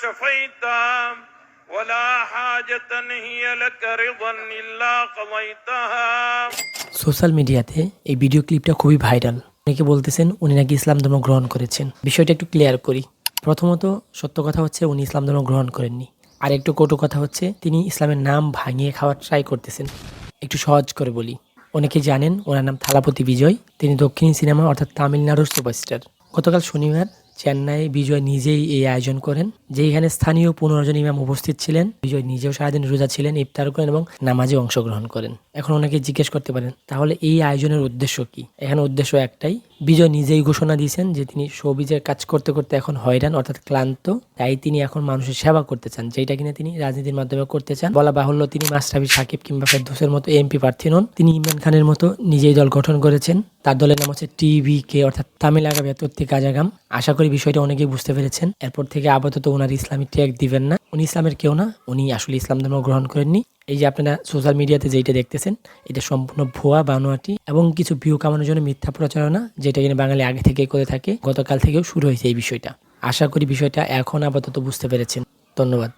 شفيت ولا حاجة هي لك رضا إلا قضيتها. Social মিডিয়াতে এই video ক্লিপটা খুবই ভাইরাল। অনেকে বলতেছেন উনি নাকি ইসলাম ধর্ম গ্রহণ করেছেন। বিষয়টা একটু ক্লিয়ার করি। প্রথমত সত্য কথা হচ্ছে উনি ইসলাম ধর্ম গ্রহণ করেননি। আর একটু কটু কথা হচ্ছে তিনি ইসলামের নাম ভাঙিয়ে খাওয়ার ট্রাই করতেছেন। একটু সহজ করে বলি, অনেকে জানেন ওনার নাম থালাপতি বিজয়। তিনি দক্ষিণী সিনেমা অর্থাৎ তামিলনাড়ুর সুপারস্টার। গতকাল শনিবার চেন্নাইয়ে বিজয় নিজেই এই আয়োজন করেন, যেখানে স্থানীয় 15 জন ইমাম উপস্থিত ছিলেন। বিজয় নিজেও সারাদিন রোজা ছিলেন, ইফতার করেন এবং নামাজে অংশগ্রহণ করেন। এখন অনেকে জিজ্ঞেস করতে পারেন তাহলে এই আয়োজনের উদ্দেশ্য কি? এখানে উদ্দেশ্য একটাই, বিজয় নিজেই ঘোষণা দিয়েছেন যে তিনি শোবিজের কাজ করতে করতে এখন হয়রান অর্থাৎ ক্লান্ত, তাই তিনি এখন মানুষের সেবা করতে চান, যেটা কিনা তিনি রাজনীতির মাধ্যমে করতে চান। বলা বাহুল্য তিনি মাশরাফি, সাকিব কিংবা ফেরদৌসের মতো এমপি প্রার্থী নন। তিনি ইমরান খানের মতো নিজেই দল গঠন করেছেন। তার দলের নাম হচ্ছে টিভিকে অর্থাৎ তামিল আগামী কাজাগাম। আশা করি বিষয়টা অনেকেই বুঝতে পেরেছেন। এরপর থেকে আপাতত ওনার ইসলামী ট্যাগ দিবেন না। উনি ইসলামের কেউ না, উনি আসলে ইসলাম ধর্ম গ্রহণ করেননি। এই যে আপনারা সোশ্যাল মিডিয়াতে যেটা দেখতেছেন এটা সম্পূর্ণ ভুয়া, বানোয়াটি এবং কিছু ভিউ কামানোর জন্য মিথ্যা প্রচারণা, যেটা কিনা বাঙালি আগে থেকেই করে থাকে। গতকাল থেকেও শুরু হয়েছে এই বিষয়টা। আশা করি বিষয়টা এখন আপাতত বুঝতে পেরেছেন। ধন্যবাদ।